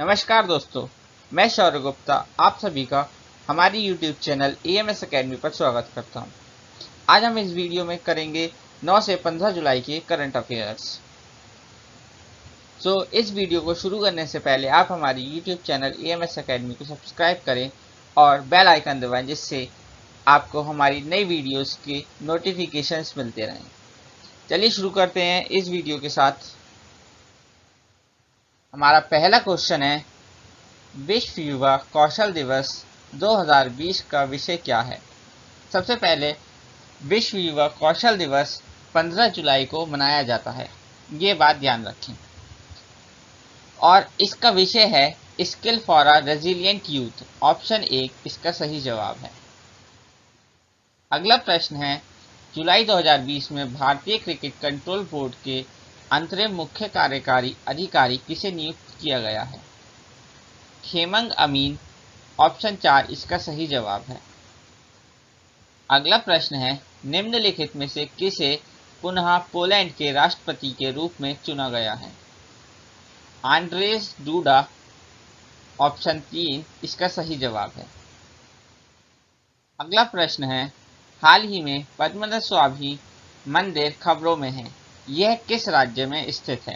नमस्कार दोस्तों, मैं शौर्य गुप्ता आप सभी का हमारी YouTube चैनल EMS अकेडमी पर स्वागत करता हूं। आज हम इस वीडियो में करेंगे 9 से 15 जुलाई के करंट अफेयर्स। इस वीडियो को शुरू करने से पहले आप हमारी YouTube चैनल EMS अकेडमी को सब्सक्राइब करें और बेल आइकन दबाएं, जिससे आपको हमारी नई वीडियोस के नोटिफिकेशंस मिलते रहें। चलिए शुरू करते हैं इस वीडियो के साथ। हमारा पहला क्वेश्चन है, विश्व युवा कौशल दिवस 2020 का विषय क्या है। सबसे पहले विश्व युवा कौशल दिवस 15 जुलाई को मनाया जाता है, ये बात ध्यान रखें। और इसका विषय है skill for a resilient youth. Option 1 इसका सही जवाब है। अगला प्रश्न है, जुलाई 2020 में भारतीय क्रिकेट कंट्रोल बोर्ड के अंतरिम मुख्य कार्यकारी अधिकारी किसे नियुक्त किया गया है। खेमंग अमीन। ऑप्शन 4 इसका सही जवाब है। अगला प्रश्न है, निम्नलिखित में से किसे पुनः पोलैंड के राष्ट्रपति के रूप में चुना गया है। आंड्रेज डूडा। ऑप्शन 3 इसका सही जवाब है। अगला प्रश्न है, हाल ही में पद्मनाभ स्वामी मंदिर खबरों में है, यह किस राज्य में स्थित है।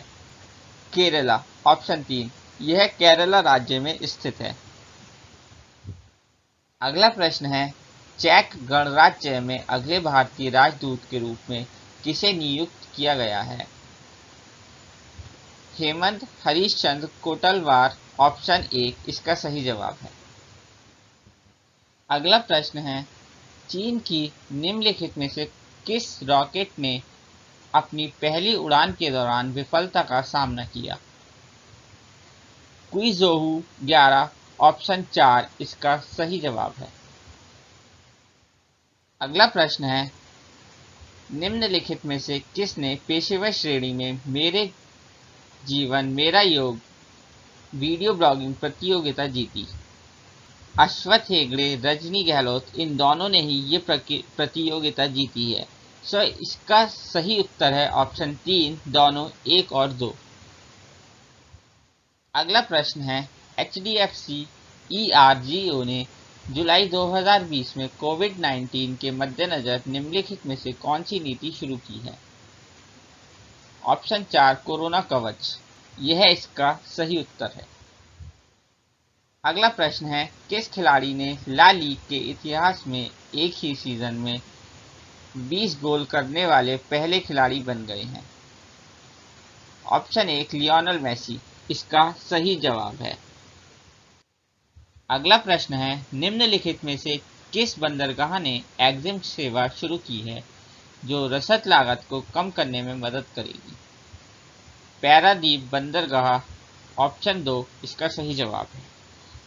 केरला। ऑप्शन 3 यह केरला राज्य में स्थित है। अगला प्रश्न है, चेक गणराज्य में अगले भारतीय राजदूत के रूप में किसे नियुक्त किया गया है। हेमंत हरीशचंद्र कोटलवार। ऑप्शन 1 इसका सही जवाब है। अगला प्रश्न है, चीन की निम्नलिखित में से किस रॉकेट ने अपनी पहली उड़ान के दौरान विफलता का सामना किया। क्विजोहू 11। ऑप्शन 4 इसका सही जवाब है। अगला प्रश्न है, निम्नलिखित में से किसने पेशेवर श्रेणी में मेरे जीवन मेरा योग वीडियो ब्लॉगिंग प्रतियोगिता जीती। अश्वथ हेगड़े, रजनी गहलोत, इन दोनों ने ही ये प्रतियोगिता जीती है। इसका सही उत्तर है ऑप्शन 3 दोनों, 1 और 2। अगला प्रश्न है, HDFC ERGO ने जुलाई 2020 में कोविड-19 के मद्देनजर निम्नलिखित में से कौन सी नीति शुरू की है। ऑप्शन 4 कोरोना कवच, यह इसका सही उत्तर है। अगला प्रश्न है, किस खिलाड़ी ने ला लीग के इतिहास में एक ही सीजन में 20 गोल करने वाले पहले खिलाड़ी बन गए हैं। ऑप्शन 1 लियोनेल मेसी, इसका सही जवाब है। अगला प्रश्न है, निम्नलिखित में से किस बंदरगाह ने एग्जिम सेवा शुरू की है जो रसद लागत को कम करने में मदद करेगी। पैरादीप बंदरगाह। ऑप्शन 2 इसका सही जवाब है।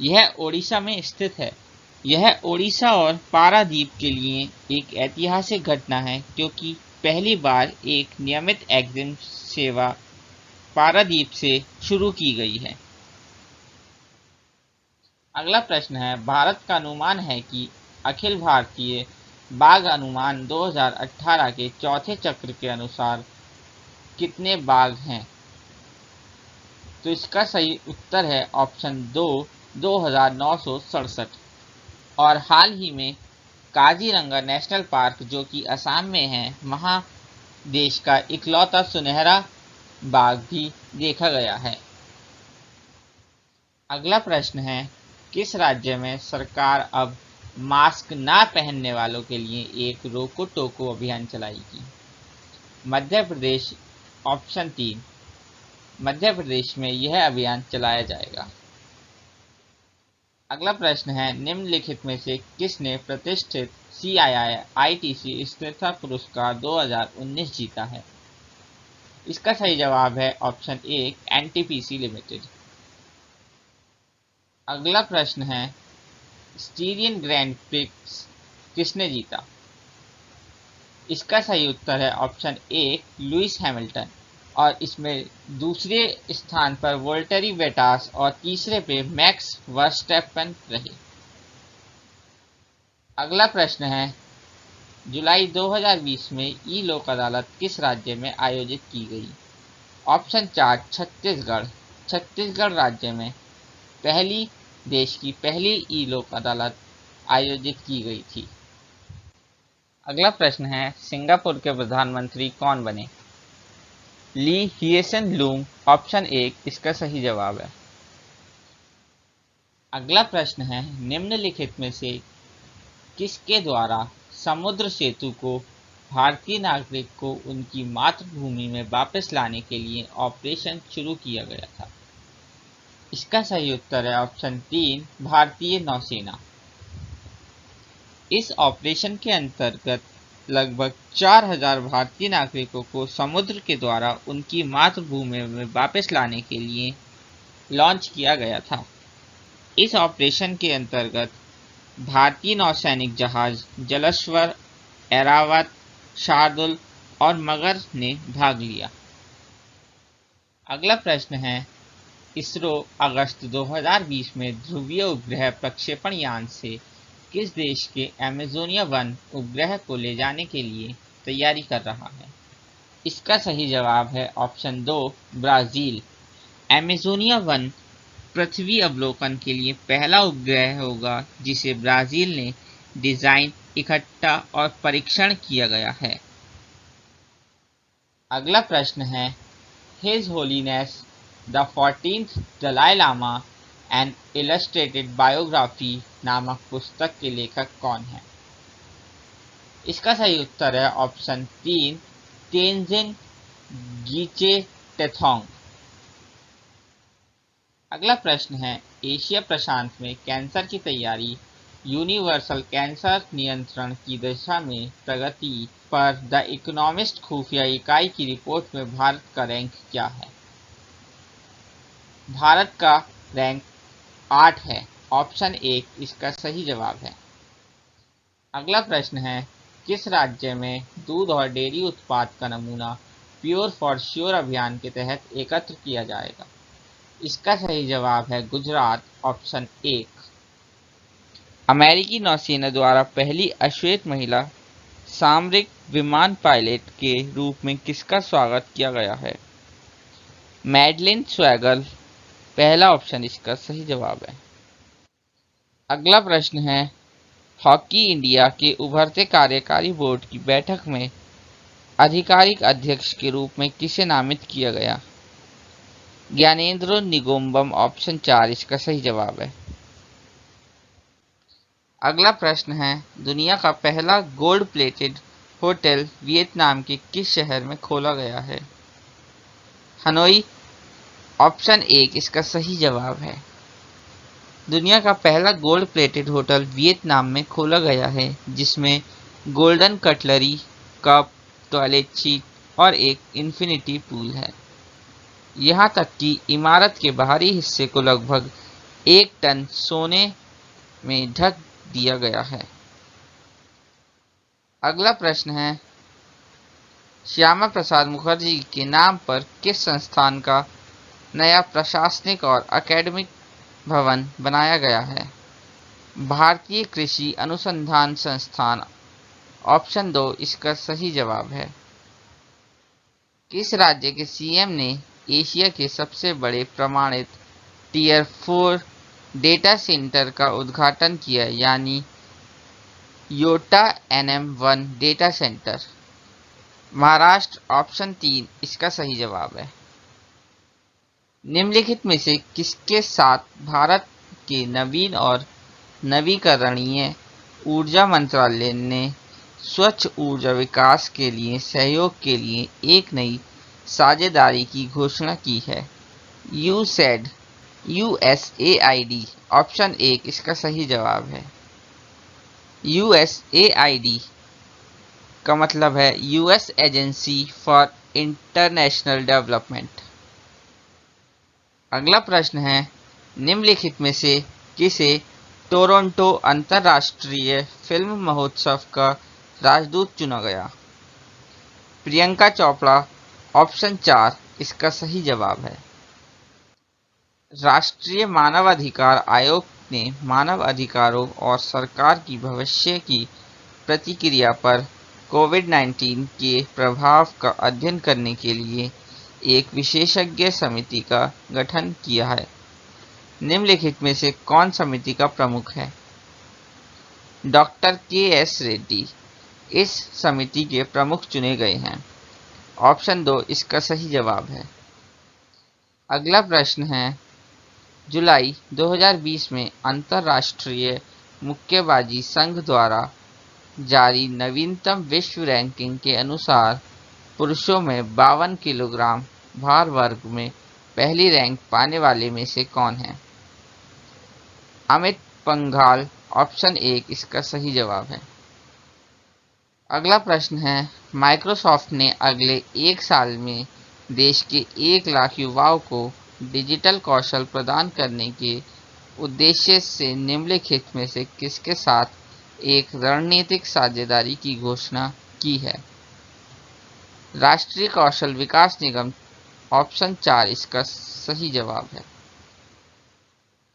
यह ओडिशा में स्थित है। यह ओडिशा और पारादीप के लिए एक ऐतिहासिक घटना है, क्योंकि पहली बार एक नियमित एग्जिम सेवा पारादीप से शुरू की गई है। अगला प्रश्न है, भारत का अनुमान है कि अखिल भारतीय बाघ अनुमान 2018 के चौथे चक्र के अनुसार कितने बाघ हैं। तो इसका सही उत्तर है ऑप्शन 2 2967। और हाल ही में काजीरंगा नेशनल पार्क, जो कि असम में है, वहाँ देश का इकलौता सुनहरा बाघ भी देखा गया है। अगला प्रश्न है, किस राज्य में सरकार अब मास्क ना पहनने वालों के लिए एक रोको टोको अभियान चलाएगी। मध्य प्रदेश। ऑप्शन 3 मध्य प्रदेश में यह अभियान चलाया जाएगा। अगला प्रश्न है, निम्नलिखित में से किसने प्रतिष्ठित CII-ITC स्थिरता पुरस्कार 2019 जीता है। इसका सही जवाब है ऑप्शन 1 NTPC लिमिटेड। अगला प्रश्न है, स्टीरियन ग्रैंड प्रिक्स किसने जीता। इसका सही उत्तर है ऑप्शन 1 लुइस हैमिल्टन। और इसमें दूसरे स्थान पर वोल्टेरी बेटास और तीसरे पे मैक्स वर्स्टैपन रहे। अगला प्रश्न है, जुलाई 2020 में ई लोक अदालत किस राज्य में आयोजित की गई। ऑप्शन 4 छत्तीसगढ़। छत्तीसगढ़ राज्य में देश की पहली ई लोक अदालत आयोजित की गई थी। अगला प्रश्न है, सिंगापुर के प्रधानमंत्री कौन बने? ली हिएसन लूंग ऑप्शन 1 इसका सही जवाब है। अगला प्रश्न है, निम्नलिखित में से किसके द्वारा समुद्र सेतु को भारतीय नागरिक को उनकी मातृभूमि में वापस लाने के लिए ऑपरेशन शुरू किया गया था? इसका सही उत्तर है ऑप्शन 3 भारतीय नौसेना। इस ऑपरेशन के अंतर्गत लगभग 4000 भारतीय नागरिकों को समुद्र के द्वारा उनकी मातृभूमि में वापस लाने के लिए लॉन्च किया गया था। इस ऑपरेशन के अंतर्गत भारतीय नौसैनिक जहाज जलश्वर, ऐरावत, शार्दुल और मगर ने भाग लिया। अगला प्रश्न है, इसरो अगस्त 2020 में ध्रुवीय उपग्रह प्रक्षेपण यान से किस देश के एमेजोनिया 1 उपग्रह को ले जाने के लिए तैयारी कर रहा है? इसका सही जवाब है ऑप्शन 2 ब्राजील। एमेजोनिया 1 पृथ्वी अवलोकन के लिए पहला उपग्रह होगा जिसे ब्राजील ने डिजाइन, इकट्ठा और परीक्षण किया गया है। अगला प्रश्न है, his holiness the 14th Dalai Lama an illustrated biography नामक पुस्तक के लेखक कौन है? इसका सही उत्तर है ऑप्शन 3 तेंजिन गीचे टेथोंग। अगला प्रश्न है, एशिया प्रशांत में कैंसर की तैयारी यूनिवर्सल कैंसर नियंत्रण की दिशा में प्रगति पर द इकोनॉमिस्ट खुफिया इकाई की रिपोर्ट में भारत का रैंक क्या है? भारत का रैंक 8 है, ऑप्शन 1 इसका सही जवाब है। अगला प्रश्न है, किस राज्य में दूध और डेयरी उत्पाद का नमूना प्योर फॉर श्योर अभियान के तहत एकत्र किया जाएगा? इसका सही जवाब है गुजरात, ऑप्शन 1। अमेरिकी नौसेना द्वारा पहली अश्वेत महिला सामरिक विमान पायलट के रूप में किसका स्वागत किया गया है? मैडलिन स्वैगल, पहला ऑप्शन इसका सही जवाब है। अगला प्रश्न है, हॉकी इंडिया के उभरते कार्यकारी बोर्ड की बैठक में आधिकारिक अध्यक्ष के रूप में किसे नामित किया गया? ज्ञानेंद्रो निगोम्बम, ऑप्शन 4 इसका सही जवाब है। अगला प्रश्न है, दुनिया का पहला गोल्ड प्लेटेड होटल वियतनाम के किस शहर में खोला गया है? हनोई, ऑप्शन 1 इसका सही जवाब है। दुनिया का पहला गोल्ड प्लेटेड होटल वियतनाम में खोला गया है जिसमें golden cutlery, cup, toilet seat और एक इन्फिनिटी पूल है। यहाँ तक कि इमारत के बाहरी हिस्से को लगभग 1 टन सोने में ढक दिया गया है। अगला प्रश्न है, श्यामा प्रसाद मुखर्जी के नाम पर किस संस्थान का नया प्रशासनिक और एकेडमिक भवन बनाया गया है? भारतीय कृषि अनुसंधान संस्थान, ऑप्शन 2 इसका सही जवाब है। किस राज्य के सीएम ने एशिया के सबसे बड़े प्रमाणित टियर 4 डेटा सेंटर का उद्घाटन किया, यानी Yotta NM1 data center? Maharashtra, option 3 इसका सही जवाब है। निम्नलिखित में से किसके साथ भारत के नवीन और नवीकरणीय ऊर्जा मंत्रालय ने स्वच्छ ऊर्जा विकास के लिए सहयोग के लिए एक नई साझेदारी की घोषणा की है? यूसैड, USAID, ऑप्शन 1 इसका सही जवाब है। USAID का मतलब है US agency for international development. अगला प्रश्न है, निम्नलिखित में से किसे टोरंटो अंतर्राष्ट्रीय फिल्म महोत्सव का राजदूत चुना गया? प्रियंका चोपड़ा, ऑप्शन 4 इसका सही जवाब है। राष्ट्रीय मानवाधिकार आयोग ने मानव अधिकारों और सरकार की भविष्य की प्रतिक्रिया पर कोविड-19 के प्रभाव का अध्ययन करने के लिए एक विशेषज्ञ समिति का गठन किया है। निम्नलिखित में से कौन समिति का प्रमुख है? Doctor KS. रेड्डी इस समिति के प्रमुख चुने गए हैं। ऑप्शन 2 इसका सही जवाब है। अगला प्रश्न है, जुलाई 2020 में अंतर्राष्ट्रीय मुक्केबाजी संघ द्वारा जारी नवीनतम विश्व रैंकिंग के अनुसार पुरुषों में 52 किलोग्राम भार वर्ग में पहली रैंक पाने वाले में से कौन है? अमित पंघाल ऑप्शन 1 इसका सही जवाब है। अगला प्रश्न है, माइक्रोसॉफ्ट ने अगले 1 साल में देश के 1 लाख युवाओं को डिजिटल कौशल प्रदान करने के उद्देश्य से निम्नलिखित में से किसके साथ एक रणनीतिक साझेदारी की घोषणा की है? राष्ट्रीय कौशल विकास निगम ऑप्शन 4 इसका सही जवाब है।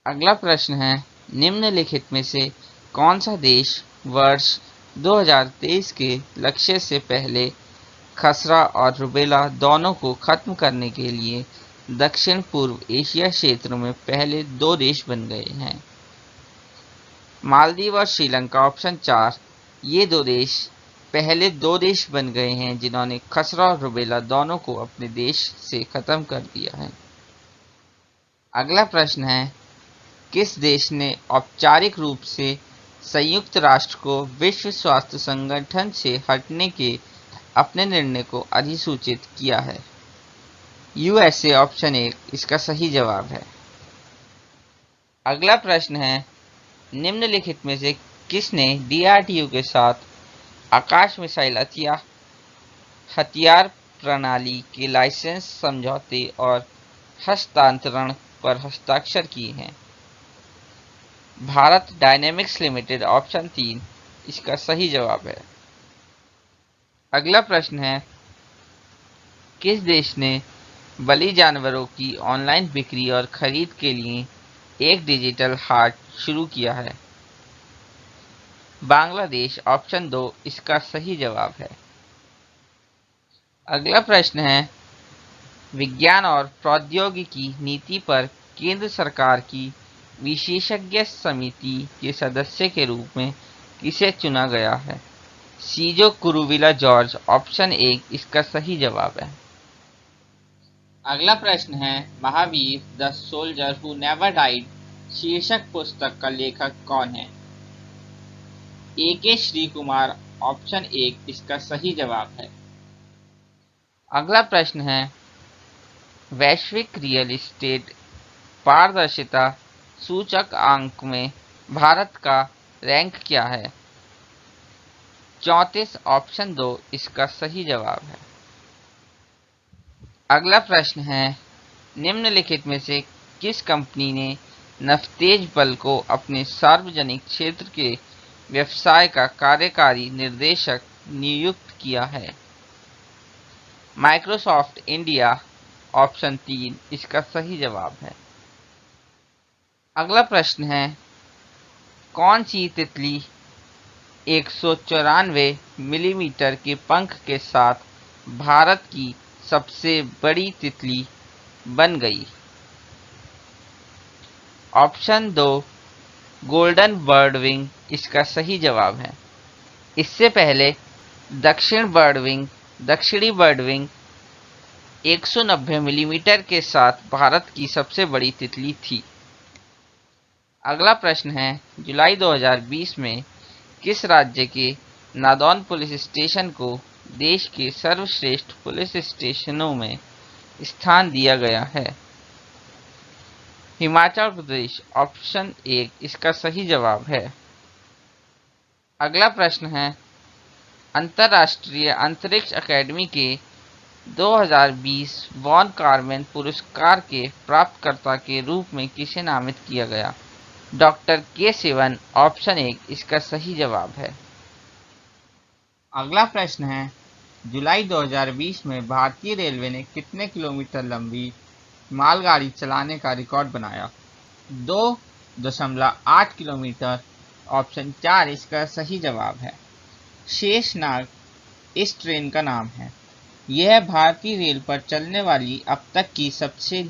अगला प्रश्न है, निम्नलिखित में से कौन सा देश वर्ष 2023 के लक्ष्य से पहले खसरा और रुबेला दोनों को खत्म करने के लिए दक्षिण पूर्व एशिया क्षेत्र में पहले 2 देश बन गए हैं? मालदीव और श्रीलंका ऑप्शन 4 ये 2 देश पहले 2 देश बन गए हैं जिन्होंने खसरा और रुबेला दोनों को अपने देश से खत्म कर दिया है। अगला प्रश्न है, किस देश ने औपचारिक रूप से संयुक्त राष्ट्र को विश्व स्वास्थ्य संगठन से हटने के अपने निर्णय को अधिसूचित किया है? यूएसए ऑप्शन 1 इसका सही जवाब है। अगला प्रश्न है, निम्नलिखित में से किसने डीआरडीओ के साथ आकाश मिसाइल हथियार प्रणाली के लाइसेंस समझौते और हस्तांतरण पर हस्ताक्षर किए हैं? भारत डायनेमिक्स लिमिटेड ऑप्शन 3 इसका सही जवाब है। अगला प्रश्न है, किस देश ने बलि जानवरों की ऑनलाइन बिक्री और खरीद के लिए एक डिजिटल हाट शुरू किया है? बांग्लादेश ऑप्शन 2 इसका सही जवाब है। अगला प्रश्न है, विज्ञान और प्रौद्योगिकी नीति पर केंद्र सरकार की विशेषज्ञ समिति के सदस्य के रूप में किसे चुना गया है? सीजो कुरुविला जॉर्ज ऑप्शन 1 इसका सही जवाब है। अगला प्रश्न है, Mahavir the soldier who never died शीर्षक पुस्तक का लेखक कौन है? ए.के. श्री कुमार ऑप्शन 1 इसका सही जवाब है। अगला प्रश्न है, वैश्विक रियल एस्टेट पारदर्शिता सूचकांक में भारत का रैंक क्या है? 34 ऑप्शन 2 इसका सही जवाब है। अगला प्रश्न है, निम्नलिखित में से किस कंपनी ने नवतेज बल को अपने सार्वजनिक क्षेत्र के व्यवसाय का कार्यकारी निर्देशक नियुक्त किया है? माइक्रोसॉफ्ट इंडिया ऑप्शन 3 इसका सही जवाब है। अगला प्रश्न है, कौन सी तितली 194 मिलीमीटर के पंख के साथ भारत की सबसे बड़ी तितली बन गई? ऑप्शन 2 गोल्डन बर्डविंग इसका सही जवाब है। इससे पहले दक्षिणी बर्डविंग 190 मिलीमीटर के साथ भारत की सबसे बड़ी तितली थी। अगला प्रश्न है, जुलाई 2020 में किस राज्य के नादौन पुलिस स्टेशन को देश के सर्वश्रेष्ठ पुलिस स्टेशनों में स्थान दिया गया है? हिमाचल प्रदेश ऑप्शन 1 इसका सही जवाब है। अगला प्रश्न है, अंतर्राष्ट्रीय अंतरिक्ष अकादमी के 2020 वॉन कार्मेन पुरस्कार के प्राप्तकर्ता के रूप में किसे नामित किया गया? डॉक्टर के सिवन ऑप्शन 1 इसका सही जवाब है। अगला प्रश्न है, जुलाई 2020 में भारतीय रेलवे ने कितने किलोमीटर लंबी मालगाड़ी चलाने का रिकॉर्ड बनाया? 2.8 किलोमीटर ऑप्शन 4 इसका सही जवाब है। शेषनाग इस ट्रेन का नाम है। यह भारतीय रेल पर चलने वाली अब तक की सबसे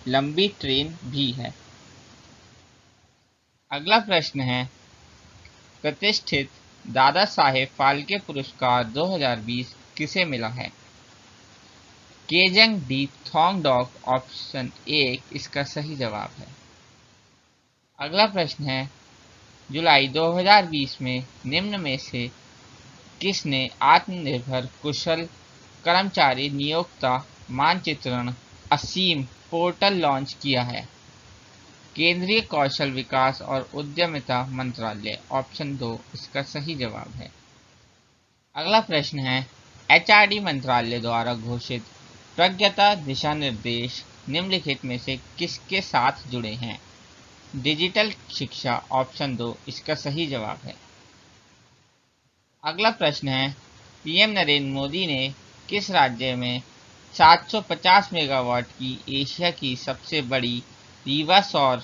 लंबी ट्रेन भी है। अगला प्रश्न है, प्रतिष्ठित दादा साहेब फाल्के पुरस्कार 2020 किसे मिला है? केजंग डी थोंगडॉक ऑप्शन ए इसका सही जवाब है। अगला प्रश्न है, जुलाई 2020 में निम्न में से किसने आत्मनिर्भर कुशल कर्मचारी नियोक्ता मानचित्रण असीम पोर्टल लॉन्च किया है? केंद्रीय कौशल विकास और उद्यमिता मंत्रालय ऑप्शन 2 इसका सही जवाब है। अगला प्रश्न है, एचआरडी मंत्रालय द्वारा घोषित प्रज्ञता दिशा निर्देश निम्नलिखित में से किसके साथ जुड़े हैं? डिजिटल शिक्षा ऑप्शन 2 इसका सही जवाब है। अगला प्रश्न है, पीएम नरेंद्र मोदी ने किस राज्य में 750 मेगावाट की एशिया की सबसे बड़ी रीवा सौर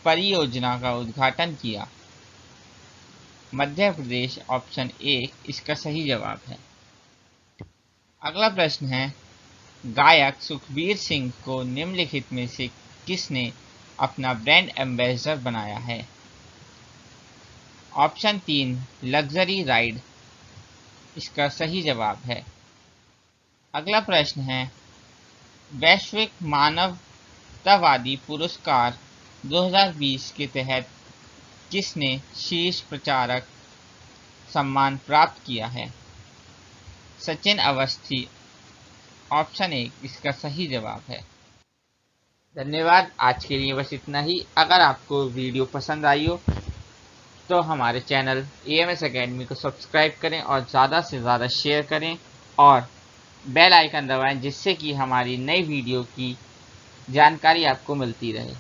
परियोजना का उद्घाटन किया? मध्य प्रदेश ऑप्शन ए इसका सही जवाब है। अगला प्रश्न है, गायक सुखबीर सिंह को निम्नलिखित में से किसने अपना ब्रांड एम्बेसडर बनाया है? ऑप्शन 3 लग्जरी राइड इसका सही जवाब है। अगला प्रश्न है, वैश्विक मानवतावादी पुरस्कार 2020 के तहत किसने शीर्ष प्रचारक सम्मान प्राप्त किया है? सचिन अवस्थी ऑप्शन 1 इसका सही जवाब है। धन्यवाद। आज के लिए बस इतना ही। अगर आपको वीडियो पसंद आई हो तो हमारे चैनल AMS अकेडमी को सब्सक्राइब करें और ज़्यादा से ज़्यादा शेयर करें और बेल आइकन दबाएं, जिससे कि हमारी नई वीडियो की जानकारी आपको मिलती रहे।